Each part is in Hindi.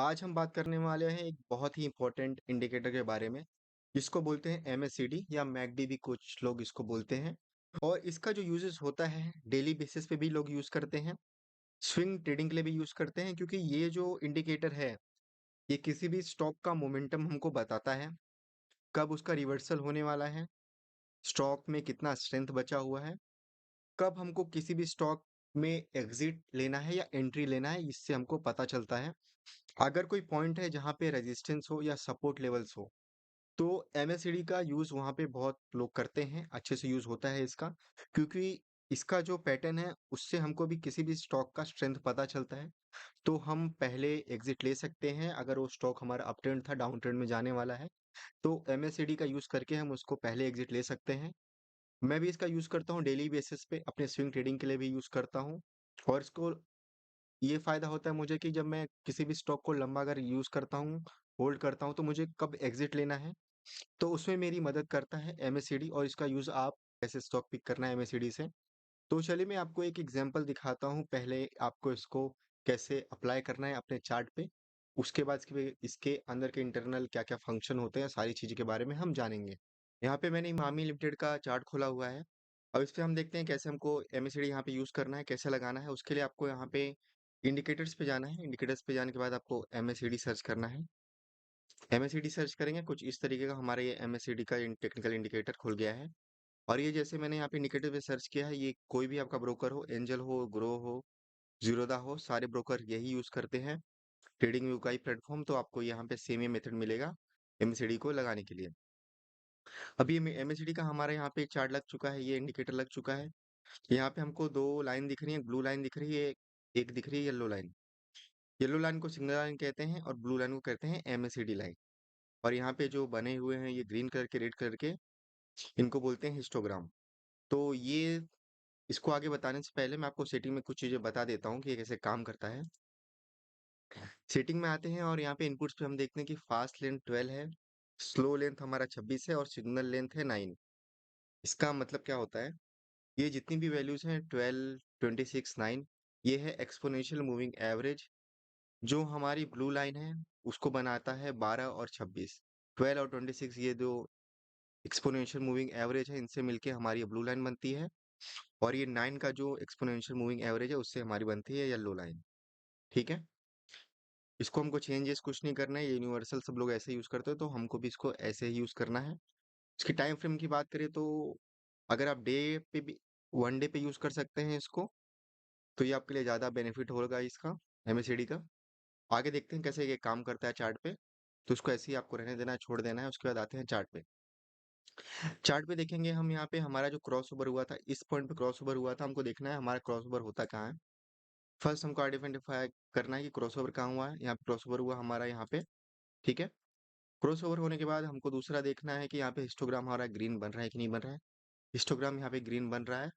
आज हम बात करने वाले हैं एक बहुत ही इम्पोर्टेंट इंडिकेटर के बारे में, जिसको बोलते हैं एमएससीडी या मैकडी भी कुछ लोग इसको बोलते हैं। और इसका जो यूजेस होता है डेली बेसिस पे भी लोग यूज़ करते हैं, स्विंग ट्रेडिंग के लिए भी यूज़ करते हैं क्योंकि ये जो इंडिकेटर है, ये किसी भी स्टॉक का मोमेंटम हमको बताता है, कब उसका रिवर्सल होने वाला है, स्टॉक में कितना स्ट्रेंथ बचा हुआ है, कब हमको किसी भी स्टॉक में एग्जिट लेना है या एंट्री लेना है, इससे हमको पता चलता है। अगर कोई पॉइंट है जहाँ पे रेजिस्टेंस हो या सपोर्ट लेवल्स हो, तो एमएससीडी का यूज़ वहाँ पे बहुत लोग करते हैं, अच्छे से यूज़ होता है इसका, क्योंकि इसका जो पैटर्न है, उससे हमको भी किसी भी स्टॉक का स्ट्रेंथ पता चलता है। तो हम पहले एग्ज़िट ले सकते हैं, अगर वो स्टॉक हमारा अप ट्रेंड था, डाउन ट्रेंड में जाने वाला है, तो एमएससीडी का यूज़ करके हम उसको पहले एग्ज़िट ले सकते हैं। मैं भी इसका यूज़ करता हूँ डेली बेसिस पे, अपने स्विंग ट्रेडिंग के लिए भी यूज़ करता हूँ। और इसको ये फ़ायदा होता है मुझे कि जब मैं किसी भी स्टॉक को लंबा अगर यूज़ करता हूँ, होल्ड करता हूँ, तो मुझे कब एग्ज़िट लेना है, तो उसमें मेरी मदद करता है एमएससीडी। और इसका यूज़ आप कैसे स्टॉक पिक करना है एमएससीडी से। तो चलिए मैं आपको एक एग्ज़ाम्पल दिखाता हूँ, पहले आपको इसको कैसे अप्लाई करना है अपने चार्ट पे। उसके बाद इसके अंदर के इंटरनल क्या-क्या फंक्शन होते हैं, सारी चीज़ों के बारे में हम जानेंगे। यहाँ पे मैंने इमामी लिमिटेड का चार्ट खोला हुआ है। अब इस पे हम देखते हैं कैसे हमको एमएससीडी यहाँ पे यूज़ करना है, कैसे लगाना है। उसके लिए आपको यहाँ पे इंडिकेटर्स पे जाना है। इंडिकेटर्स पे जाने के बाद आपको एमएससीडी सर्च करना है। एमएससीडी सर्च करेंगे, कुछ इस तरीके का हमारा ये एमएससीडी का टेक्निकल इंडिकेटर खुल गया है। और ये जैसे मैंने यहाँ पे इंडिकेटर पे सर्च किया है, ये कोई भी आपका ब्रोकर हो, एंजल हो, ग्रो हो, ज़ीरोधा हो, सारे ब्रोकर यही यूज़ करते हैं। ट्रेडिंग व्यू का ही प्लेटफ़ॉर्म, तो आपको यहाँ पे सेम ही मेथड मिलेगा एमएससीडी को लगाने के लिए। अब ये एमएससीडी का हमारा यहाँ पे चार्ट लग चुका है, ये इंडिकेटर लग चुका है। यहाँ पे हमको 2 लाइन दिख रही है, ब्लू लाइन दिख रही है, एक दिख रही है येलो लाइन। येलो लाइन को सिग्नल लाइन कहते हैं और ब्लू लाइन को कहते हैं एमएससीडी लाइन। और यहाँ पे जो बने हुए हैं ये ग्रीन कलर के, रेड कलर के, इनको बोलते हैं हिस्टोग्राम। तो ये इसको आगे बताने से पहले मैं आपको सेटिंग में कुछ चीज़ें बता देता हूँ कि ये कैसे काम करता है। सेटिंग में आते हैं और यहाँ पे इनपुट्स पे हम देखते हैं कि फास्ट लेंथ 12 है, स्लो लेंथ हमारा 26 है और सिग्नल लेंथ है 9। इसका मतलब क्या होता है? ये जितनी भी वैल्यूज़ हैं 12, 26, 9, ये है एक्स्पोनेंशियल मूविंग एवरेज। जो हमारी ब्लू लाइन है, उसको बनाता है 12 और 26। 12 और 26 ये जो एक्स्पोनेंशियल मूविंग एवरेज है, इनसे मिलके हमारी ये ब्लू लाइन बनती है। और ये 9 का जो एक्स्पोनेंशियल मूविंग एवरेज है, उससे हमारी बनती है येलो लाइन। ठीक है? इसको हमको चेंजेस कुछ नहीं करना है, ये यूनिवर्सल सब लोग ऐसे यूज़ करते हैं, तो हमको भी इसको ऐसे ही यूज़ करना है। इसकी टाइम फ्रेम की बात करें तो अगर आप डे पे भी, वन डे पे यूज़ कर सकते हैं इसको, तो ये आपके लिए ज़्यादा बेनिफिट होगा इसका, एमएससीडी का। आगे देखते हैं कैसे ये काम करता है चार्ट पे। तो उसको ऐसे ही आपको रहने देना है, छोड़ देना है। उसके बाद आते हैं चार्ट पे। चार्ट पे देखेंगे हम यहाँ पे हमारा जो क्रॉसओवर हुआ था, इस पॉइंट पे क्रॉसओवर हुआ था, हमको देखना है हमारा क्रॉसओवर होता कहाँ है। फर्स्ट हमको आइडेंटिफाई करना है कि क्रॉसओवर कहाँ हुआ है। यहाँ पे क्रॉसओवर हुआ हमारा यहाँ पे, ठीक है। क्रॉसओवर होने के बाद हमको दूसरा देखना है कि यहाँ पे हिस्टोग्राम हमारा ग्रीन बन रहा है कि नहीं बन रहा है। हिस्टोग्राम यहाँ पे ग्रीन बन रहा है,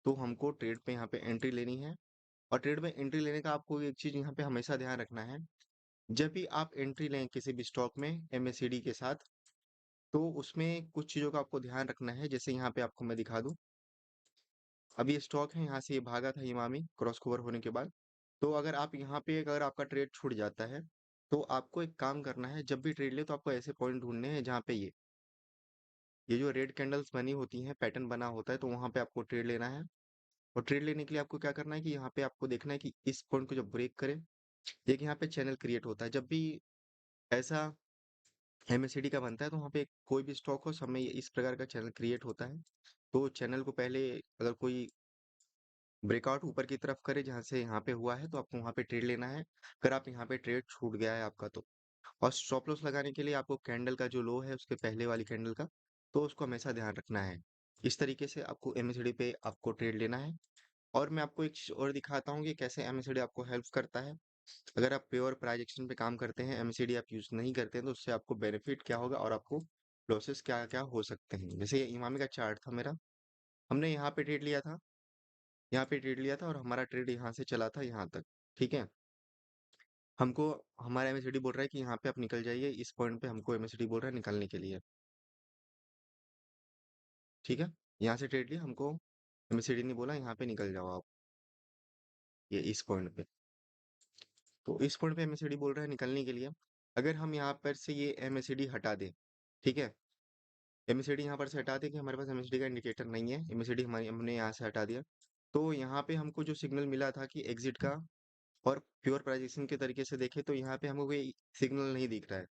तो हमको ट्रेड पे यहाँ पे एंट्री लेनी है। और ट्रेड में एंट्री लेने का आपको एक चीज़ यहाँ पे हमेशा ध्यान रखना है, जब भी आप एंट्री लें किसी भी स्टॉक में एमएससीडी के साथ, तो उसमें कुछ चीज़ों का आपको ध्यान रखना है। जैसे यहाँ पे आपको मैं दिखा दूँ, अब ये स्टॉक है, यहाँ से ये भागा था इमामी क्रॉस कवर होने के बाद। तो अगर आप यहाँ पे अगर आपका ट्रेड छूट जाता है, तो आपको एक काम करना है, जब भी ट्रेड ले तो आपको ऐसे पॉइंट ढूंढने हैं जहाँ पे ये जो रेड कैंडल्स बनी होती हैं, पैटर्न बना होता है, तो वहाँ पे आपको ट्रेड लेना है। और ट्रेड लेने के लिए आपको क्या करना है कि यहाँ पे आपको देखना है कि इस पॉइंट को जब ब्रेक करे, एक यहाँ पे चैनल क्रिएट होता है। जब भी ऐसा एमएससीडी का बनता है, तो वहाँ पे कोई भी स्टॉक हो, सब में ये इस प्रकार का चैनल क्रिएट होता है। तो चैनल को पहले अगर कोई ब्रेकआउट ऊपर की तरफ करे जहाँ से यहाँ पे हुआ है, तो आपको वहाँ पे ट्रेड लेना है। अगर आप यहाँ पे ट्रेड छूट गया है आपका तो। और स्टॉप लॉस लगाने के लिए आपको कैंडल का जो लो है उसके पहले वाली कैंडल का, तो उसको हमेशा ध्यान रखना है। इस तरीके से आपको एमएससीडी पे आपको ट्रेड लेना है। और मैं आपको एक चीज़ और दिखाता हूँ कि कैसे एमएससीडी आपको हेल्प करता है। अगर आप प्योर प्राइस एक्शन पे काम करते हैं, एमएससीडी आप यूज़ नहीं करते हैं, तो उससे आपको बेनिफिट क्या होगा और आपको लॉसेस क्या-क्या हो सकते हैं। जैसे ये इमामी का चार्ट था मेरा, हमने यहाँ पे ट्रेड लिया था, यहाँ पे ट्रेड लिया था और हमारा ट्रेड यहाँ से चला था यहाँ तक, ठीक है? हमको हमारा एमएससीडी बोल रहा है कि यहाँ पे आप निकल जाइए, इस पॉइंट पे हमको एमएससीडी बोल रहा है निकलने के लिए, ठीक है? यहाँ से ट्रेड लिया, हमको एमएससीडी ने बोला यहाँ पे निकल जाओ आप, ये इस पॉइंट पे। तो इस पॉइंट पे एमएससीडी बोल रहा है निकलने के लिए, अगर हम यहाँ पर से ये एमएससीडी हटा दें, ठीक है, एमएससीडी यहाँ पर से हटा दें कि हमारे पास एमएससीडी का इंडिकेटर नहीं है, एमएससीडी हमारी हमने यहाँ से हटा दिया, तो यहाँ पे हमको जो सिग्नल मिला था कि एग्जिट का, और प्योर प्राइजेशन के तरीके से देखें तो यहाँ पे हमको कोई सिग्नल नहीं दिख रहा है।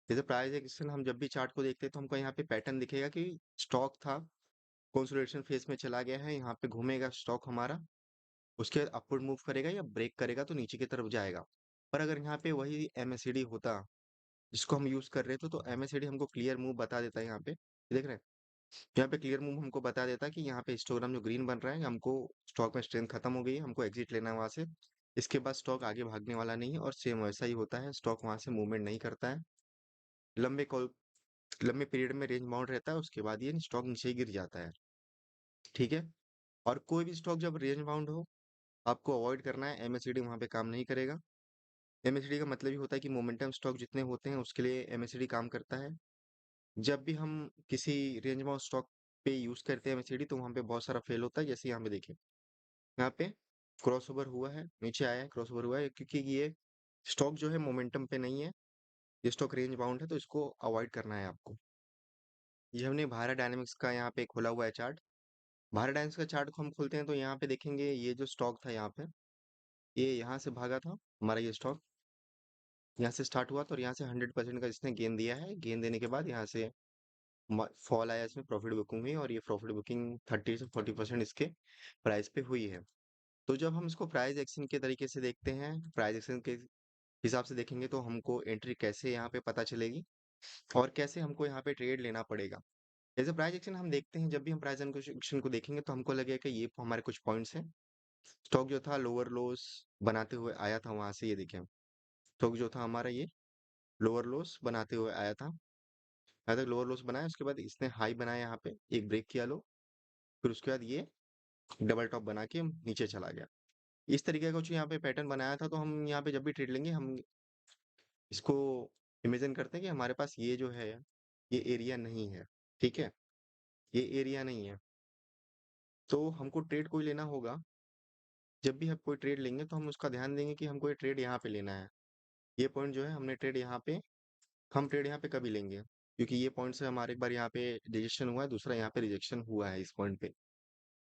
जैसे प्राइस एक्शन हम जब भी चार्ट को देखते हैं तो हमको यहाँ पे पैटर्न दिखेगा कि स्टॉक था, कंसोलिडेशन फेज में चला गया है, यहाँ पे घूमेगा स्टॉक हमारा, उसके बाद अपवर्ड मूव करेगा या ब्रेक करेगा तो नीचे की तरफ जाएगा। पर अगर यहाँ पे वही एमएससीडी होता जिसको हम यूज कर रहे थे, तो एमएससीडी हमको क्लियर मूव बता देता है यहाँ पे, देख रहे हैं, यहाँ पे क्लियर मूव हमको बता देता है कि यहाँ पे हिस्टोग्राम जो ग्रीन बन रहा है, हमको स्टॉक में स्ट्रेंथ खत्म हो गई है, हमको एग्जिट लेना है वहां से। इसके बाद स्टॉक आगे भागने वाला नहीं है, और सेम वैसा ही होता है, स्टॉक वहां से मूवमेंट नहीं करता है, लंबे कॉल लंबे पीरियड में रेंज बाउंड रहता है, उसके बाद ये स्टॉक नीचे ही गिर जाता है। ठीक है, और कोई भी स्टॉक जब रेंज बाउंड हो, आपको अवॉइड करना है, एमएससीडी वहां पे काम नहीं करेगा। एमएससीडी का मतलब ही होता है कि मोमेंटम स्टॉक जितने होते हैं उसके लिए एमएससीडी काम करता है। जब भी हम किसी रेंज बाउंड स्टॉक पे यूज करते हैं एमएससीडी, तो वहां पे बहुत सारा फेल होता है, जैसे यहाँ पे देखिए, यहाँ पे क्रॉसओवर हुआ है, नीचे आया है, क्रॉसओवर हुआ है, क्योंकि ये स्टॉक जो है मोमेंटम पे नहीं है, ये स्टॉक रेंज बाउंड है, तो इसको अवॉइड करना है आपको। ये हमने भारत डायनेमिक्स का यहाँ पे खोला हुआ है चार्ट। भारत डायनेमिक्स का चार्ट को हम खोलते हैं तो यहाँ पे देखेंगे, ये जो स्टॉक था यहाँ पे, ये यहाँ से भागा था हमारा, ये स्टॉक यहाँ से स्टार्ट हुआ था, और यहाँ से 100% का इसने गेन दिया है, गेन देने के बाद यहाँ से फॉल आया, इसमें प्रॉफिट बुकिंग हुई, और ये प्रॉफिट बुकिंग 30 से 40% इसके प्राइस पे हुई है। तो जब हम इसको प्राइस एक्शन के तरीके से देखते हैं, प्राइस एक्शन के हिसाब से देखेंगे, तो हमको एंट्री कैसे यहाँ पे पता चलेगी, और कैसे हमको यहाँ पे ट्रेड लेना पड़ेगा। जैसे प्राइस एक्शन हम देखते हैं, जब भी हम प्राइस एक्शन को देखेंगे तो हमको लगेगा कि ये हमारे कुछ पॉइंट्स हैं। स्टॉक जो था लोअर लोस बनाते हुए आया था वहां से, ये देखें, स्टॉक जो था हमारा ये लोअर लोस बनाते हुए आया था, यहाँ तक लोअर लोस बनाया, उसके बाद इसने हाई बनाया, यहाँ पे एक ब्रेक किया लो, फिर उसके बाद ये डबल टॉप बना के नीचे चला गया। इस तरीके का कुछ यहाँ पे पैटर्न बनाया था, तो हम यहाँ पे जब भी ट्रेड लेंगे, हम इसको इमेजिन करते हैं कि हमारे पास ये जो है, ये एरिया नहीं है, ठीक है, ये एरिया नहीं है, तो हमको ट्रेड कोई लेना होगा, जब भी हम कोई ट्रेड लेंगे तो हम उसका ध्यान देंगे कि हमको ये ट्रेड यहाँ पे लेना है। ये पॉइंट जो है हमने ट्रेड यहाँ पे, हम ट्रेड यहाँ पे कभी लेंगे, क्योंकि ये पॉइंट से हमारे एक बार यहाँ पे रिजेक्शन हुआ है, दूसरा यहाँ पे रिजेक्शन हुआ है इस पॉइंट पे।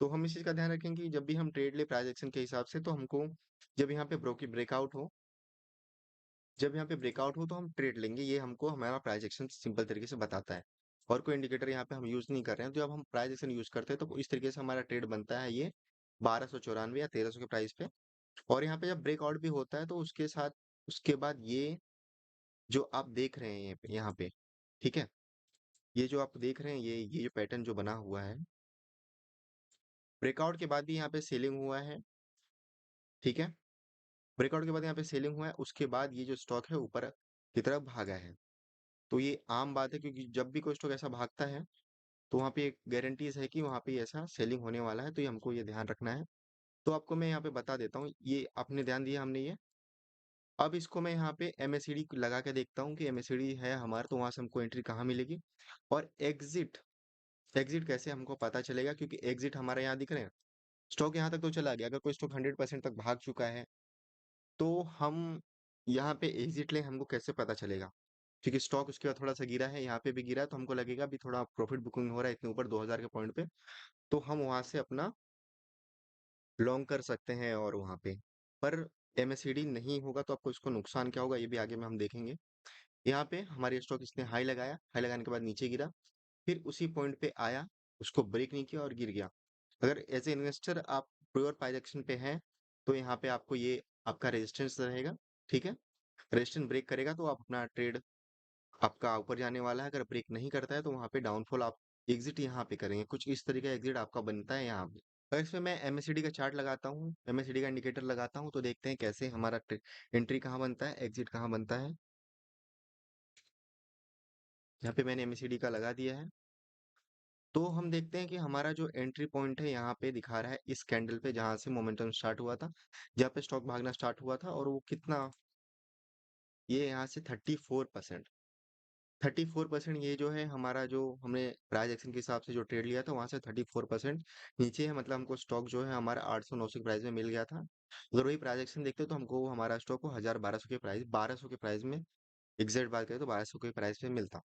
तो हम इस चीज का ध्यान रखेंगे कि जब भी हम ट्रेड ले प्राइस एक्शन के हिसाब से, तो हमको जब यहाँ पे ब्रेकआउट हो, जब यहाँ पे ब्रेकआउट हो तो हम ट्रेड लेंगे, ये हमको हमारा प्राइस एक्शन सिंपल तरीके से बताता है। और कोई इंडिकेटर यहाँ पे हम यूज नहीं कर रहे हैं, तो जब हम प्राइस एक्शन यूज करते हैं तो इस तरीके से हमारा ट्रेड बनता है, ये 1294 या 1300 के प्राइस पे। और यहाँ पे जब ब्रेकआउट भी होता है तो उसके साथ, उसके बाद ये जो आप देख रहे हैं यहाँ पे, ठीक है, ये जो आप देख रहे हैं, ये जो पैटर्न जो बना हुआ है, ब्रेकआउट के बाद भी यहाँ पे सेलिंग हुआ है, ठीक है, ब्रेकआउट के बाद यहाँ पे सेलिंग हुआ है, उसके बाद ये जो स्टॉक है ऊपर की तरफ भागा है। तो ये आम बात है, क्योंकि जब भी कोई स्टॉक ऐसा भागता है तो वहाँ पे एक गारंटीज है कि वहाँ पे ऐसा सेलिंग होने वाला है, तो ये हमको ये ध्यान रखना है। तो आपको मैं यहाँ पे बता देता हूँ, ये आपने ध्यान दिया हमने ये, अब इसको मैं यहाँ पे एमएससीडी लगा के देखता हूँ कि एमएससीडी है हमारा, तो वहां से हमको एंट्री कहाँ मिलेगी, और एग्जिट, एग्जिट कैसे हमको पता चलेगा, क्योंकि एग्जिट हमारे यहाँ दिख रहे हैं, स्टॉक यहाँ तक तो चला गया, अगर कोई स्टॉक 100% तक भाग चुका है, तो हम यहाँ पे एग्जिट लें, हमको कैसे पता चलेगा, क्योंकि स्टॉक उसके बाद थोड़ा सा गिरा है, यहाँ पे भी गिरा है, तो हमको लगेगा अभी थोड़ा प्रॉफिट बुकिंग हो रहा है इतने ऊपर 2000 के पॉइंट पे, तो हम वहां से अपना लॉन्ग कर सकते हैं, और वहां पे पर एमएससीडी नहीं होगा तो आपको इसको नुकसान क्या होगा, ये भी आगे में हम देखेंगे। यहाँ पे हमारे स्टॉक इसने हाई लगाया, हाई लगाने के बाद नीचे गिरा, फिर उसी पॉइंट पे आया, उसको ब्रेक नहीं किया और गिर गया। अगर एज ए इन्वेस्टर आप प्योर पायरेक्शन पे हैं, तो यहाँ पे आपको ये आपका रेजिस्टेंस रहेगा, ठीक है, रेजिस्टेंस ब्रेक करेगा तो आप अपना ट्रेड आपका ऊपर जाने वाला है, अगर ब्रेक नहीं करता है तो वहाँ पे डाउनफॉल, आप एग्जिट यहाँ पे करेंगे, कुछ इस तरीके का एग्जिट आपका बनता है यहाँ पे। अगर इसमें मैं एमएससीडी का चार्ट लगाता हूँ, एमएससीडी का इंडिकेटर लगाता हूँ, तो देखते हैं कैसे हमारा एंट्री कहाँ बनता है, एग्जिट कहाँ बनता है। यहाँ पे मैंने एमएससीडी का लगा दिया है, तो हम देखते हैं कि हमारा जो एंट्री पॉइंट है यहाँ पे दिखा रहा है इस कैंडल पे, जहां से मोमेंटम स्टार्ट हुआ था, जहाँ पे स्टॉक भागना स्टार्ट हुआ था, और वो कितना, ये यहाँ से 34%, 34% ये जो है हमारा, जो हमने प्राइस एक्शन के हिसाब से जो ट्रेड लिया था, वहां से 34% नीचे है, मतलब हमको स्टॉक जो है हमारा 800-900 प्राइस में मिल गया था, अगर वही प्राइस एक्शन देखते तो हमको हमारा स्टॉक को 1200 के प्राइस में, एग्जैक्ट बात करें तो 1200 के प्राइस में मिलता।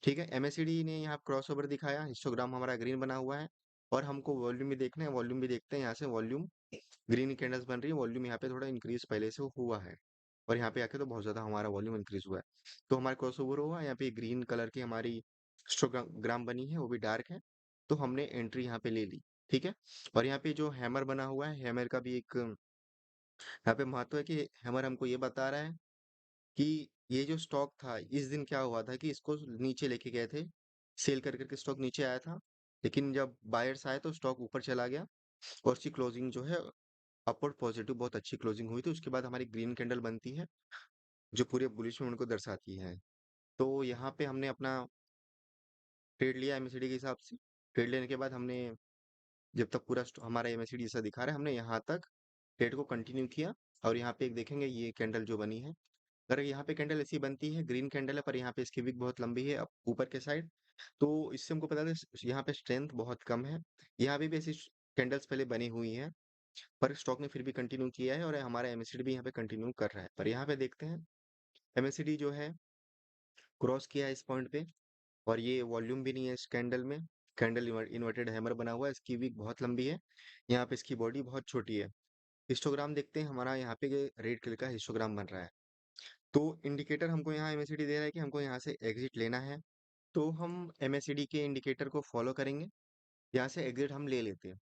ठीक है, एमएससीडी ने यहाँ क्रॉसओवर दिखाया, हिस्टोग्राम हमारा ग्रीन बना हुआ है, और हमको वॉल्यूम भी देखना है, वॉल्यूम भी देखते हैं यहाँ से। वॉल्यूम ग्रीन कैंडल्स बन रही है, वॉल्यूम यहाँ पे थोड़ा इंक्रीज पहले से हुआ है, और यहाँ पे आके तो बहुत ज्यादा हमारा वॉल्यूम इंक्रीज हुआ है। तो हमारा क्रॉसओवर हुआ, यहाँ पे ग्रीन कलर की हमारी हिस्टोग्राम बनी है, वो भी डार्क है, तो हमने एंट्री यहाँ पे ले ली। ठीक है, और यहाँ पे जो हैमर बना हुआ है, हैमर का भी एक यहाँ पे महत्व है कि हैमर हमको ये बता रहा है कि ये जो स्टॉक था इस दिन क्या हुआ था कि इसको नीचे लेके गए थे, सेल कर करके स्टॉक नीचे आया था, लेकिन जब बायर्स आए तो स्टॉक ऊपर चला गया, और उसकी क्लोजिंग जो है अपवर्ड पॉजिटिव बहुत अच्छी क्लोजिंग हुई थी। उसके बाद हमारी ग्रीन कैंडल बनती है जो पूरे बुलिश मूवमेंट को दर्शाती है। तो यहाँ पे हमने अपना ट्रेड लिया एमएससीडी के हिसाब से। ट्रेड लेने के बाद हमने, जब तक पूरा हमारा एमएससीडी जैसा दिखा रहा है, हमने यहाँ तक ट्रेड को कंटिन्यू किया। और यहाँ पे एक देखेंगे ये कैंडल जो बनी है, अगर यहाँ पे कैंडल ऐसी बनती है, ग्रीन कैंडल है, पर यहाँ पे इसकी विक बहुत लंबी है ऊपर के साइड, तो इससे हमको पता है यहाँ पे स्ट्रेंथ बहुत कम है। यहाँ पे भी ऐसी कैंडल्स पहले बनी हुई हैं, पर स्टॉक ने फिर भी कंटिन्यू किया है, और हमारा एमएससीडी भी यहाँ पे कंटिन्यू कर रहा है। पर यहाँ पे देखते हैं एमएससीडी जो है क्रॉस किया है इस पॉइंट पे, और ये वॉल्यूम भी नहीं है इस कैंडल में। कैंडल इन्वर्टेड हैमर बना हुआ है, इसकी विक बहुत लंबी है, यहाँ पे इसकी बॉडी बहुत छोटी है। हिस्टोग्राम देखते हैं, हमारा यहाँ पे रेड कलर का हिस्टोग्राम बन रहा है, तो इंडिकेटर हमको यहाँ एमएससीडी दे रहा है कि हमको यहाँ से एग्जिट लेना है। तो हम एमएससीडी के इंडिकेटर को फॉलो करेंगे, यहाँ से एग्जिट हम ले लेते हैं।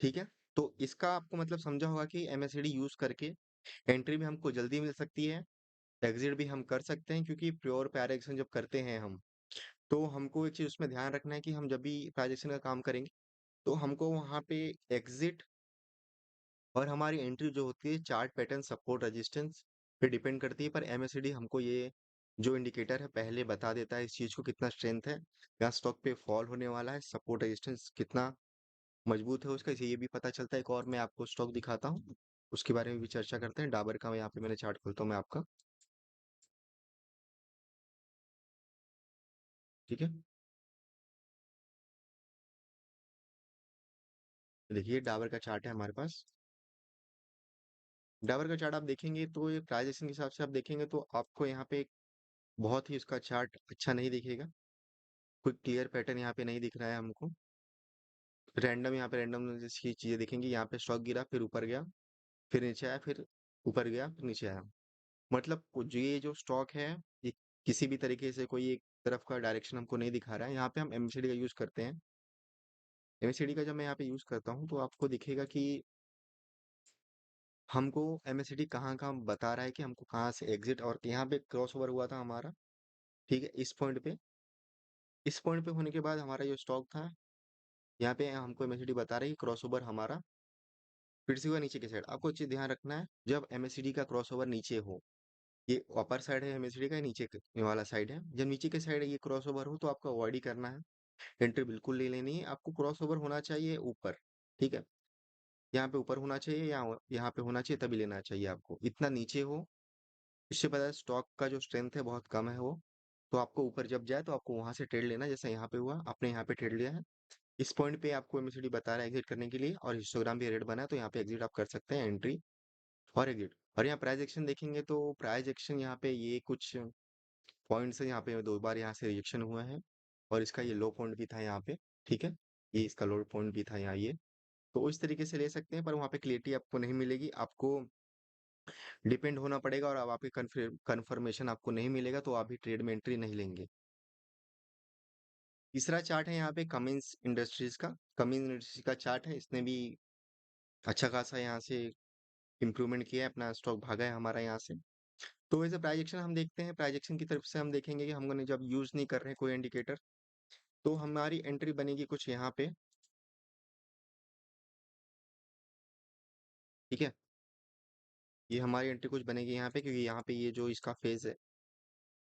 ठीक है, तो इसका आपको मतलब समझा होगा कि एमएससीडी यूज करके एंट्री भी हमको जल्दी मिल सकती है, एग्जिट भी हम कर सकते हैं, क्योंकि प्योर प्राइजेक्शन जब करते हैं हम, तो हमको एक चीज उसमें ध्यान रखना है कि हम जब भी प्राइजेक्शन का काम करेंगे तो हमको वहाँ पे एग्जिट और हमारी एंट्री जो होती है चार्ट पैटर्न सपोर्ट रेजिस्टेंस पे डिपेंड करती है। पर एमएससीडी हमको ये जो इंडिकेटर है पहले बता देता है इस चीज को कितना स्ट्रेंथ है, या स्टॉक पे फॉल होने वाला है, सपोर्ट रेजिस्टेंस कितना मजबूत है उसका, इसे ये भी पता चलता है। एक और मैं आपको स्टॉक दिखाता हूँ, उसके बारे में भी चर्चा करते हैं। डाबर का यहाँ पे मैंने चार्ट खोलता हूँ मैं आपका। ठीक है, देखिए डाबर का चार्ट है हमारे पास। डाबर का चार्ट आप देखेंगे तो ये प्राइजेशन के हिसाब से आप देखेंगे तो आपको यहाँ पे बहुत ही उसका चार्ट अच्छा नहीं दिखेगा, कोई क्लियर पैटर्न यहाँ पे नहीं दिख रहा है हमको। रैंडम यहाँ पे रैंडम जैसी चीजें दिखेंगी, यहाँ पे स्टॉक गिरा, फिर ऊपर गया, फिर नीचे आया, फिर ऊपर गया, फिर नीचे आया। मतलब जो ये जो स्टॉक है, ये किसी भी तरीके से कोई एक तरफ का डायरेक्शन हमको नहीं दिखा रहा है। यहाँ पे हम एमएससीडी का यूज करते हैं। एमएससीडी का जब मैं यहाँ पे यूज करता हूँ तो आपको दिखेगा कि हमको एमएससीडी कहाँ कहाँ बता रहा है कि हमको कहाँ से एग्जिट, और यहाँ पे क्रॉस ओवर हुआ था हमारा। ठीक है, इस पॉइंट पे होने के बाद हमारा जो स्टॉक था, यहाँ पे हमको एमएससीडी बता रही है क्रॉस ओवर हमारा फिर से हुआ नीचे की साइड। आपको चीज ध्यान रखना है, जब एमएससीडी का क्रॉस ओवर नीचे हो, ये अपर साइड है एमएससीडी का, नीचे वाला साइड है, जब नीचे के साइड ये क्रॉस ओवर हो तो आपको अवॉइड ही करना है, एंट्री बिल्कुल ले लेनी है। आपको क्रॉस ओवर होना चाहिए ऊपर। ठीक है, यहाँ पे ऊपर होना चाहिए, यहाँ पे होना चाहिए, तभी लेना चाहिए आपको। इतना नीचे हो, इससे पता है स्टॉक का जो स्ट्रेंथ है बहुत कम है वो, तो आपको ऊपर जब जाए तो आपको वहां से ट्रेड लेना है। जैसे यहाँ पे हुआ, आपने यहाँ पे ट्रेड लिया है, इस पॉइंट पे आपको एमएससीडी बता रहा है एग्जिट करने के लिए, और हिस्टोग्राम भी रेड बना है, तो यहाँ पे एग्जिट आप कर सकते हैं, एंट्री और एग्जिट। और यहाँ प्राइस एक्शन देखेंगे तो प्राइस एक्शन यहाँ पे ये कुछ पॉइंट्स है, यहाँ पे दो बार यहाँ से रिजेक्शन हुआ है, और इसका ये लो पॉइंट भी था यहाँ पे। ठीक है, ये इसका लो पॉइंट भी था यहाँ ये, तो इस तरीके से ले सकते हैं, पर वहाँ पे क्लियरिटी आपको नहीं मिलेगी, आपको डिपेंड होना पड़ेगा, और अब आपके कन्फर्मेशन आपको नहीं मिलेगा तो आप भी ट्रेड में एंट्री नहीं लेंगे। तीसरा चार्ट है यहाँ पे कमिंस इंडस्ट्रीज का। कमिंस इंडस्ट्रीज का चार्ट है, इसने भी अच्छा खासा यहाँ से इम्प्रूवमेंट किया है, अपना स्टॉक भागा है हमारा यहाँ से। तो वैसे प्राइजेक्शन हम देखते हैं, प्राइजेक्शन की तरफ से हम देखेंगे कि हमने जब यूज नहीं कर रहे हैं कोई इंडिकेटर, तो हमारी एंट्री बनेगी कुछ यहाँ पे। ठीक है, ये हमारी एंट्री कुछ बनेगी यहाँ पे, क्योंकि यहाँ पे ये जो इसका फेज है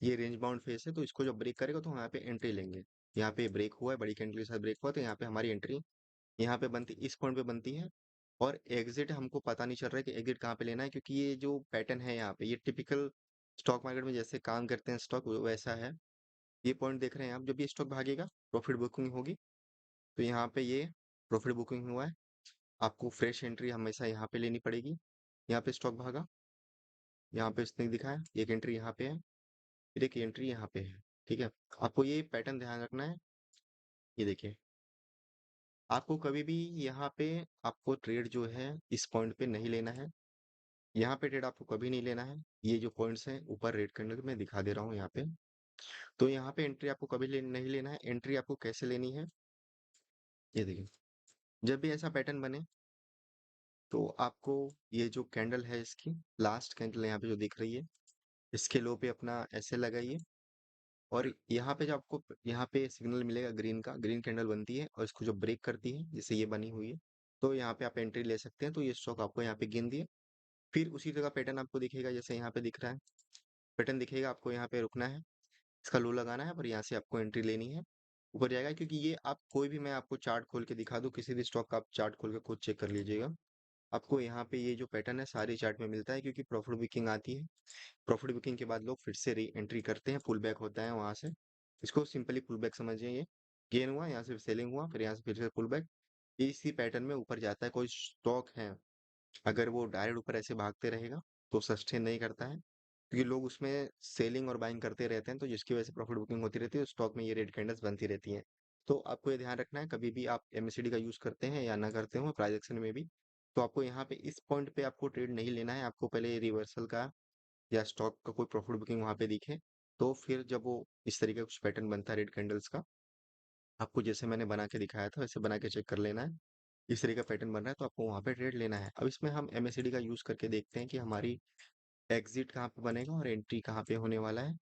ये रेंज बाउंड फेज है, तो इसको जब ब्रेक करेगा तो हम यहाँ पे एंट्री लेंगे। यहाँ पे ब्रेक हुआ है, बड़ी कैंडल के साथ ब्रेक हुआ, तो यहाँ पे हमारी एंट्री यहाँ पे बनती, इस पॉइंट पे बनती है। और एग्जिट हमको पता नहीं चल रहा है कि एग्जिट कहाँ पे लेना है, क्योंकि ये जो पैटर्न है यहाँ पे ये टिपिकल स्टॉक मार्केट में जैसे काम करते हैं स्टॉक वैसा है। ये पॉइंट देख रहे हैं आप, जब ये स्टॉक भागेगा प्रॉफिट बुकिंग होगी, तो यहाँ पे ये प्रॉफिट बुकिंग हुआ है, आपको फ्रेश एंट्री हमेशा यहाँ पे लेनी पड़ेगी। यहाँ पे स्टॉक भागा, यहाँ पे इसने दिखाया, एक एंट्री यहाँ पे है, फिर एक एंट्री यहाँ पे है। ठीक है, आपको ये पैटर्न ध्यान रखना है। ये देखिए, आपको कभी भी यहाँ पे आपको ट्रेड जो है इस पॉइंट पे नहीं लेना है। यहाँ पे ट्रेड आपको कभी नहीं लेना है। ये जो पॉइंट्स हैं ऊपर रेड कैंडल में दिखा दे रहा हूँ यहाँ पे, तो यहाँ पे एंट्री आपको कभी नहीं लेना है। एंट्री आपको कैसे लेनी है, ये देखिए, जब भी ऐसा पैटर्न बने तो आपको ये जो कैंडल है इसकी लास्ट कैंडल यहाँ पे जो दिख रही है, इसके लो पे अपना ऐसे लगाइए। और यहाँ पे जो आपको यहाँ पे सिग्नल मिलेगा ग्रीन का, ग्रीन कैंडल बनती है और इसको जो ब्रेक करती है जैसे ये बनी हुई है, तो यहाँ पे आप एंट्री ले सकते हैं। तो ये स्टॉक आपको यहाँ पे गिन दिए। फिर उसी तरह पैटर्न आपको दिखेगा जैसे यहाँ पे दिख रहा है, पैटर्न दिखेगा, आपको यहाँ पे रुकना है, इसका लो लगाना है, पर यहाँ से आपको एंट्री लेनी है। ऊपर जाएगा, क्योंकि ये आप कोई भी, मैं आपको चार्ट खोल के दिखा दूं, किसी भी स्टॉक का आप चार्ट खोल के खुद चेक कर लीजिएगा। आपको यहाँ पे ये जो पैटर्न है सारी चार्ट में मिलता है, क्योंकि प्रॉफिट बुकिंग आती है। प्रॉफिट बुकिंग के बाद लोग फिर से री एंट्री करते हैं, पुल बैक होता है वहां से। इसको सिंपली पुल बैक समझिए। ये गेन हुआ, यहाँ से सेलिंग हुआ, फिर यहाँ से फिर से पुल बैक, इसी पैटर्न में ऊपर जाता है। कोई स्टॉक है, अगर वो डायरेक्ट ऊपर ऐसे भागते रहेगा तो सस्टेन नहीं करता है, क्योंकि लोग उसमें सेलिंग और बाइंग करते रहते हैं, तो जिसकी वजह से प्रॉफिट बुकिंग होती रहती है, स्टॉक में ये रेड कैंडल्स बनती रहती हैं। तो आपको ये ध्यान रखना है, कभी भी आप एमएससीडी का यूज करते हैं या ना करते हो प्राइस एक्शन में भी, तो आपको यहाँ पे इस पॉइंट पे आपको ट्रेड नहीं लेना है। आपको पहले रिवर्सल का या स्टॉक का कोई प्रॉफिट बुकिंग वहां पे दिखे, तो फिर जब वो इस तरीके का कुछ पैटर्न बनता है रेड कैंडल्स का, आपको जैसे मैंने बना के दिखाया था वैसे बना के चेक कर लेना है। इस तरीके का पैटर्न बन रहा है तो आपको वहां पे ट्रेड लेना है। अब इसमें हम एमएससीडी का यूज करके देखते हैं कि हमारी एग्जिट कहाँ पे बनेगा और एंट्री कहाँ पे होने वाला है।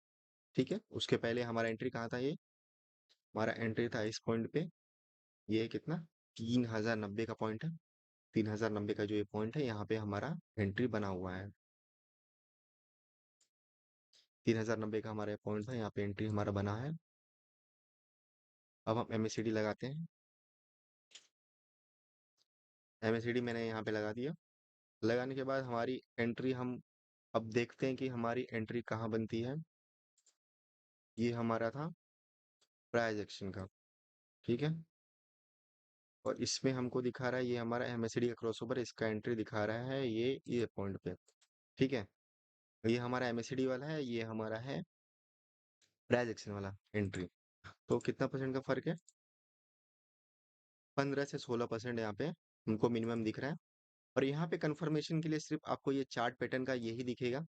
ठीक है, उसके पहले हमारा एंट्री कहाँ था, ये हमारा एंट्री था इस पॉइंट पे। ये कितना, 3090 का पॉइंट है। 3090 का जो ये पॉइंट है, यहाँ पे हमारा एंट्री बना हुआ है। 3090 का हमारा पॉइंट था, यहाँ पे एंट्री हमारा बना है। अब हम एमएससीडी लगाते हैं। एमएससीडी मैंने यहाँ पे लगा दिया। लगाने के बाद हमारी एंट्री, हम अब देखते हैं कि हमारी एंट्री कहाँ बनती है। ये हमारा था प्राइस एक्शन का। ठीक है, और इसमें हमको दिखा रहा है ये हमारा एमएससीडी का क्रॉसओवर, इसका एंट्री दिखा रहा है ये पॉइंट पे। ठीक है, ये हमारा एमएससीडी वाला है, ये हमारा है प्राइस एक्शन वाला एंट्री। तो कितना परसेंट का फर्क है, 15 से 16% यहाँ पे हमको मिनिमम दिख रहा है। और यहाँ पे कंफर्मेशन के लिए सिर्फ आपको ये चार्ट पैटर्न का यही दिखेगा,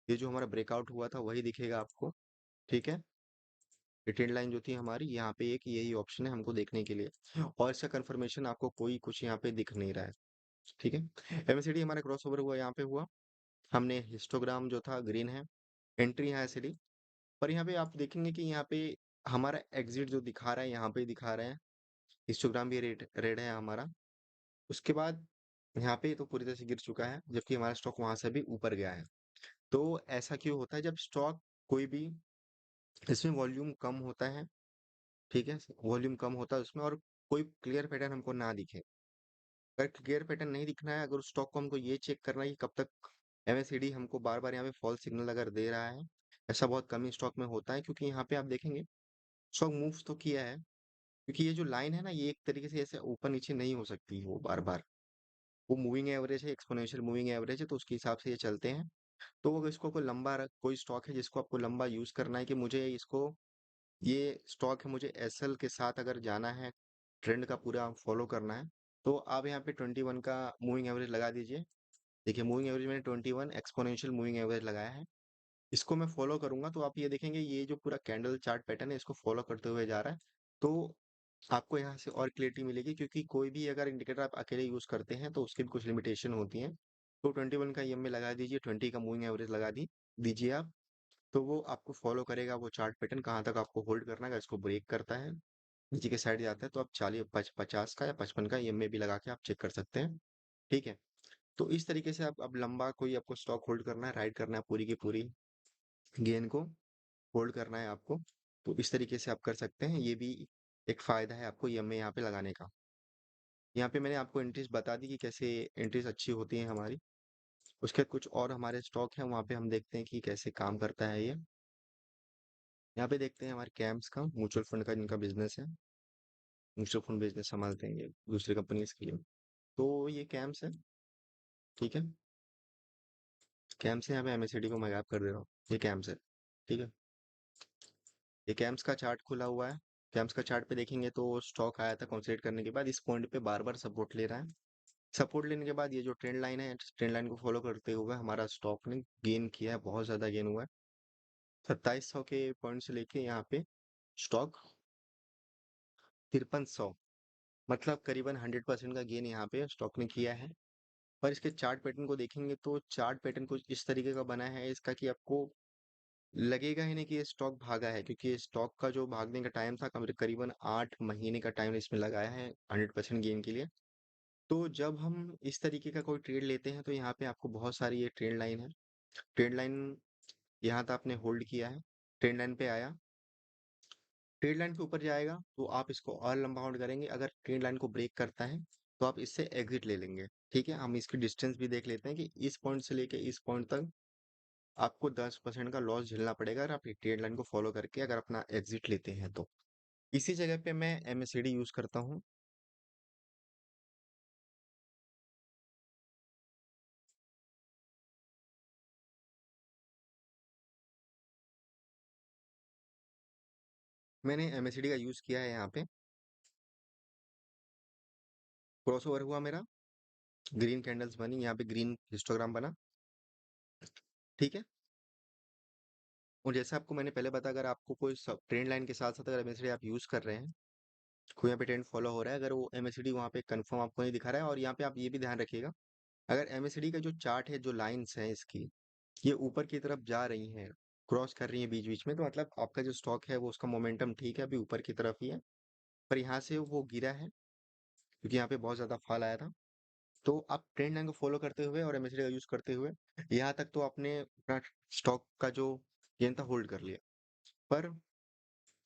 ये जो हमारा ब्रेकआउट हुआ था वही दिखेगा आपको। ठीक है, रिटेल लाइन जो थी हमारी, यहाँ पे एक यही ऑप्शन है हमको देखने के लिए, और इसका कंफर्मेशन आपको कोई कुछ यहाँ पे दिख नहीं रहा है। ठीक है, एमएससीडी हमारा क्रॉस ओवर हुआ, यहाँ पे हुआ, हमने हिस्टोग्राम जो था ग्रीन है, एंट्री यहाँ से ली। पर यहाँ पे आप देखेंगे कि यहाँ पे हमारा एग्जिट जो दिखा रहा है यहाँ पे दिखा रहे हैं, हिस्टोग्राम भी रेड रेड है हमारा। उसके बाद यहाँ पे तो पूरी तरह से गिर चुका है, जबकि हमारा स्टॉक वहां से भी ऊपर गया है। तो ऐसा क्यों होता है, जब स्टॉक कोई भी, इसमें वॉल्यूम कम होता है। ठीक है, वॉल्यूम कम होता है उसमें, और कोई क्लियर पैटर्न हमको ना दिखे। अगर क्लियर पैटर्न नहीं दिखना है, अगर उस स्टॉक को हमको ये चेक करना है कि कब तक एमएससीडी हमको बार बार यहाँ पे फॉल्स सिग्नल अगर दे रहा है, ऐसा बहुत कम ही स्टॉक में होता है, क्योंकि यहाँ पे आप देखेंगे स्टॉक मूव तो किया है, क्योंकि ये जो लाइन है ना, ये एक तरीके से ऐसे ऊपर नीचे नहीं हो सकती वो बार बार, वो मूविंग एवरेज है, एक्सपोनेंशियल मूविंग एवरेज है, तो उसके हिसाब से ये चलते हैं। तो अगर इसको कोई लंबा कोई स्टॉक है जिसको आपको लंबा यूज करना है, कि मुझे इसको, ये स्टॉक है मुझे एसएल के साथ अगर जाना है, ट्रेंड का पूरा फॉलो करना है, तो आप यहाँ पे 21 का मूविंग एवरेज लगा दीजिए। देखिए, मूविंग एवरेज मैंने 21 एक्सपोनेंशियल मूविंग एवरेज लगाया है। इसको मैं फॉलो करूंगा तो आप ये देखेंगे ये जो पूरा कैंडल चार्ट पैटर्न है इसको फॉलो करते हुए जा रहा है। तो आपको यहाँ से और क्लियरिटी मिलेगी, क्योंकि कोई भी अगर इंडिकेटर आप अकेले यूज करते हैं तो उसकी भी कुछ लिमिटेशन होती हैं। तो 21 का ईएमए लगा दीजिए, 20 का मूविंग एवरेज लगा दीजिए आप। तो वो आपको फॉलो करेगा वो चार्ट पैटर्न, कहाँ तक आपको होल्ड करना है। अगर इसको ब्रेक करता है, नीचे के साइड जाता है, तो आप 50 का या 55 का ईएमए भी लगा के आप चेक कर सकते हैं। ठीक है, तो इस तरीके से आप, अब लंबा कोई आपको स्टॉक होल्ड करना है, राइड करना है पूरी की पूरी गेन को होल्ड करना है आपको, तो इस तरीके से आप कर सकते हैं। ये भी एक फायदा है आपको ईएमए यहाँ पे लगाने का। यहाँ पे मैंने आपको एंट्रीज बता दी कि कैसे एंट्रीज अच्छी होती हैं हमारी। उसके बाद कुछ और हमारे स्टॉक हैं, वहाँ पे हम देखते हैं कि कैसे काम करता है ये। यहाँ पे देखते हैं हमारे कैम्स का, म्यूचुअल फंड का जिनका बिजनेस है, म्यूचुअल फंड बिजनेस संभालते हैं ये दूसरी कंपनीज के लिए। तो ये कैम्स है, ठीक है। कैम्स है, यहाँ पे एमएससीडी को मैं गैप कर दे रहा हूँ। ये कैम्स है, ठीक है। ये कैम्स का चार्ट खुला हुआ है। कैम्स का चार्ट पे देखेंगे तो स्टॉक आया था कंसोलिडेट करने के बाद इस पॉइंट पे बार बार सपोर्ट ले रहा है। सपोर्ट लेने के बाद ये जो ट्रेंड लाइन है, ट्रेंड लाइन को फॉलो करते हुए हमारा स्टॉक ने गेन किया है, बहुत ज्यादा गेन हुआ है। 2700 के पॉइंट से लेके यहाँ पे स्टॉक 5300, मतलब करीबन 100% का गेन यहाँ पे स्टॉक ने किया है। पर इसके चार्ट पैटर्न को देखेंगे तो चार्ट पैटर्न कुछ इस तरीके का बना है इसका कि आपको लगेगा ही नहीं कि ये स्टॉक भागा है, क्योंकि ये स्टॉक का जो भागने का टाइम था करीबन 8 महीने का टाइम इसमें लगाया है 100% गेन के लिए। तो जब हम इस तरीके का कोई ट्रेड लेते हैं तो यहाँ पे आपको बहुत सारी ये ट्रेंड लाइन है। ट्रेंड लाइन यहाँ तक आपने होल्ड किया है, ट्रेंड लाइन पे आया, ट्रेड लाइन के ऊपर जाएगा तो आप इसको और लंबा होल्ड करेंगे। अगर ट्रेड लाइन को ब्रेक करता है तो आप इससे एग्जिट ले लेंगे, ठीक है। हम इसकी डिस्टेंस भी देख लेते हैं कि इस पॉइंट से लेके इस पॉइंट तक आपको 10% का लॉस झेलना पड़ेगा अगर आप ट्रेड लाइन को फॉलो करके अगर अपना एग्जिट लेते हैं तो। इसी जगह पे मैं एमएससीडी यूज करता हूँ। मैंने एमएससीडी का यूज किया है यहाँ पे। क्रॉसओवर हुआ मेरा, ग्रीन कैंडल्स बनी, यहाँ पे ग्रीन हिस्टोग्राम बना, ठीक है। और जैसे आपको मैंने पहले बताया, अगर आपको कोई सब ट्रेंड लाइन के साथ साथ अगर एमएससीडी आप यूज कर रहे हैं, कोई यहाँ पे ट्रेंड फॉलो हो रहा है, अगर वो एमएससीडी वहाँ पे कंफर्म आपको नहीं दिखा रहा है, और यहाँ पे आप ये भी ध्यान रखिएगा, अगर एमएससीडी का जो चार्ट है, जो लाइंस है इसकी, ये ऊपर की तरफ जा रही हैं, क्रॉस कर रही है बीच बीच में, तो मतलब आपका जो स्टॉक है वो उसका मोमेंटम ठीक है, अभी ऊपर की तरफ ही है। पर यहाँ से वो गिरा है क्योंकि यहाँ पे बहुत ज्यादा फॉल आया था। तो आप ट्रेंड लाइन को फॉलो करते हुए और एमएससीडी का यूज करते हुए यहाँ तक तो आपने अपना स्टॉक का जो गेन था होल्ड कर लिया। पर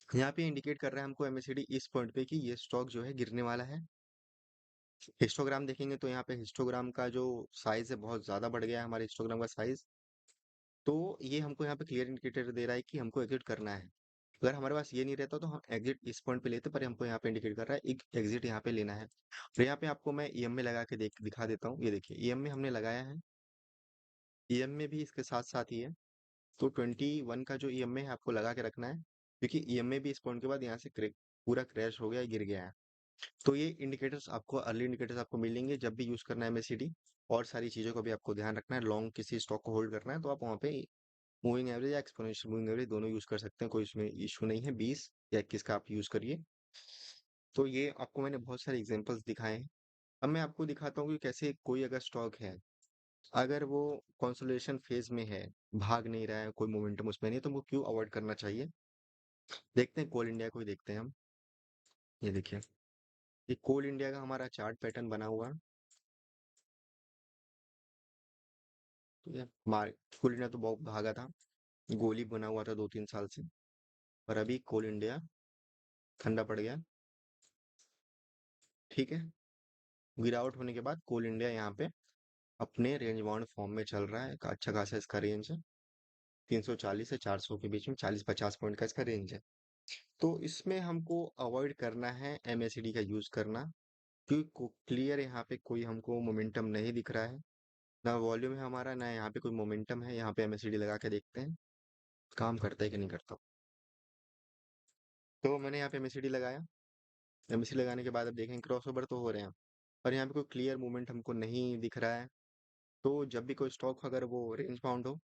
यहाँ पे इंडिकेट कर रहा है हमको एमएससीडी इस पॉइंट पे कि ये स्टॉक जो है गिरने वाला है। हिस्टोग्राम देखेंगे तो यहाँ पे हिस्टोग्राम का जो साइज है बहुत ज्यादा बढ़ गया है, हमारे हिस्टोग्राम का साइज। तो ये हमको यहाँ पे क्लियर इंडिकेटर दे रहा है कि हमको एग्जिट करना है। अगर हमारे पास ये नहीं रहता तो हम एग्जिट इस पॉइंट पे लेते, पर हमको यहाँ पे इंडिकेट कर रहा है एक एग्जिट यहाँ पे लेना है। तो यहाँ पे आपको मैं ईएमए लगा के दिखा देता हूँ। ये देखिए ईएमए हमने लगाया है, ईएमए भी इसके साथ साथ ही है। तो 21 का जो ईएमए है आपको लगा के रखना है, क्योंकि ईएमए भी इस पॉइंट के बाद यहाँ से पूरा क्रैश हो गया, गिर गया है। तो ये इंडिकेटर्स आपको, अर्ली इंडिकेटर्स आपको मिलेंगे जब भी यूज करना है एमएससीडी। और सारी चीजों को भी आपको ध्यान रखना है, लॉन्ग किसी स्टॉक को होल्ड करना है तो आप वहाँ पे मूविंग एवरेज या एक्सपोनेंशियल मूविंग एवरेज दोनों यूज कर सकते हैं, कोई इसमें इशू नहीं है। 20 या 21 का आप यूज करिए। तो ये आपको मैंने बहुत सारे एग्जांपल्स दिखाए हैं। अब मैं आपको दिखाता हूँ कि कैसे कोई अगर स्टॉक है, अगर वो कंसोलिडेशन फेज में है, भाग नहीं रहा है, कोई मोमेंटम उसमें नहीं है, तो वो क्यों अवॉइड करना चाहिए। देखते हैं कोल इंडिया को ही देखते हैं हम। ये देखिए, ये कोल इंडिया का हमारा चार्ट पैटर्न बना हुआ है। तो ये मार कोल इंडिया तो बहुत भागा था, गोली बना हुआ था 2-3 साल से। पर अभी कोल इंडिया ठंडा पड़ गया, ठीक है। गिरावट होने के बाद कोल इंडिया यहाँ पे अपने रेंज बाउंड फॉर्म में चल रहा है, एक अच्छा खासा इसका रेंज है। 340 से 400 के बीच में 40-50 पॉइंट का इसका रेंज है। तो इसमें हमको अवॉइड करना है एमएससीडी का यूज करना, क्योंकि क्लियर यहाँ पे कोई हमको मोमेंटम नहीं दिख रहा है, ना वॉल्यूम है हमारा, ना यहाँ पे कोई मोमेंटम है। यहाँ पे एमएससीडी लगा के देखते हैं काम करता है कि नहीं करता। तो मैंने यहाँ पे एमएससीडी लगाया, एमएससीडी लगाने के बाद अब देखें क्रॉसओवर तो हो रहे हैं, पर यहाँ पे कोई क्लियर मूवमेंट हमको नहीं दिख रहा है। तो जब भी कोई स्टॉक अगर वो रेंज बाउंड हो,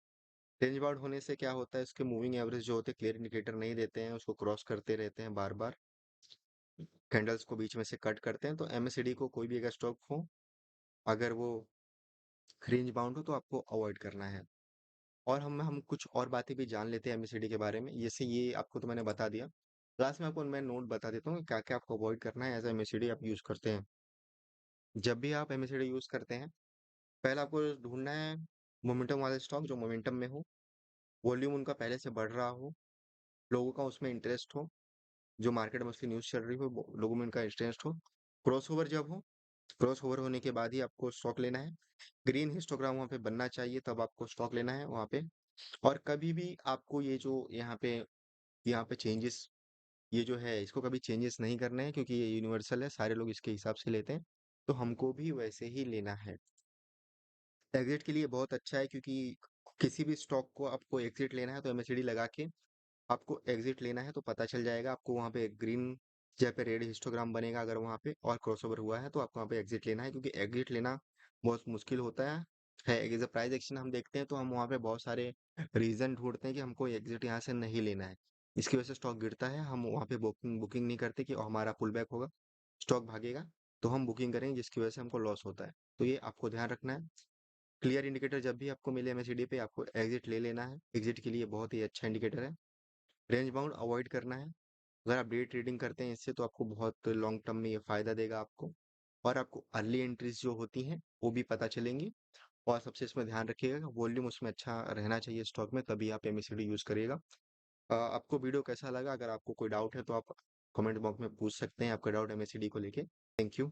रेंज बाउंड होने से क्या होता है, इसके मूविंग एवरेज जो होते हैं क्लियर इंडिकेटर नहीं देते हैं, उसको क्रॉस करते रहते हैं बार बार, कैंडल्स को बीच में से कट करते हैं। तो एमएससीडी को कोई भी अगर स्टॉक हो, अगर वो रेंज बाउंड हो तो आपको अवॉइड करना है। और हम कुछ और बातें भी जान लेते हैं एमएससीडी के बारे में। जैसे ये आपको तो मैंने बता दिया, लास्ट में आपको मैं नोट बता देता हूँ क्या क्या आपको अवॉइड करना है एज एमएससीडी आप यूज करते हैं। जब भी आप एमएससीडी यूज करते हैं, पहले आपको ढूंढना है मोमेंटम वाले स्टॉक जो मोमेंटम में हो, वॉल्यूम उनका पहले से बढ़ रहा हो, लोगों का उसमें इंटरेस्ट हो, जो मार्केट में उसकी न्यूज़ चल रही हो, लोगों में उनका इंटरेस्ट हो। क्रॉस ओवर जब हो, क्रॉस ओवर होने के बाद ही आपको स्टॉक लेना है। ग्रीन हिस्टोग्राम वहाँ पे बनना चाहिए, तब आपको स्टॉक लेना है वहाँ पे। और कभी भी आपको ये जो यहाँ पे चेंजेस, ये जो है इसको कभी चेंजेस नहीं करने हैं, क्योंकि ये यूनिवर्सल है, सारे लोग इसके हिसाब से लेते हैं। तो हमको भी वैसे ही लेना है। एग्जिट के लिए बहुत अच्छा है, क्योंकि किसी भी स्टॉक को आपको एग्जिट लेना है तो एमएससीडी लगा के आपको एग्जिट लेना है तो पता चल जाएगा आपको। वहाँ पे ग्रीन जहाँ पे रेड हिस्टोग्राम बनेगा, अगर वहाँ पे और क्रॉसओवर हुआ है तो आपको वहाँ पे एग्जिट लेना है, क्योंकि एग्जिट लेना बहुत मुश्किल होता है। एज प्राइस एक्शन हम देखते हैं तो हम वहाँ पे बहुत सारे रीजन ढूंढते हैं कि हमको एग्जिट यहाँ से नहीं लेना है। इसकी वजह से स्टॉक गिरता है, हम वहाँ पे बुकिंग बुकिंग नहीं करते कि हमारा पुल बैक होगा, स्टॉक भागेगा, तो हम बुकिंग करेंगे, जिसकी वजह से हमको लॉस होता है। तो ये आपको ध्यान रखना है। क्लियर इंडिकेटर जब भी आपको मिले एमएससीडी पे, आपको एग्जिट ले लेना है। एग्जिट के लिए बहुत ही अच्छा इंडिकेटर है। रेंज बाउंड अवॉइड करना है। अगर आप डे ट्रेडिंग करते हैं इससे, तो आपको बहुत लॉन्ग टर्म में ये फायदा देगा आपको, और आपको अर्ली एंट्रीज जो होती हैं वो भी पता चलेंगी। और सबसे इसमें ध्यान रखिएगा कि वॉल्यूम उसमें अच्छा रहना चाहिए स्टॉक में, तभी आप एमएससीडी यूज करिएगा। आपको वीडियो कैसा लगा? अगर आपको कोई डाउट है तो आप कमेंट बॉक्स में पूछ सकते हैं, आपका डाउट एमएससीडी को लेके। Thank you.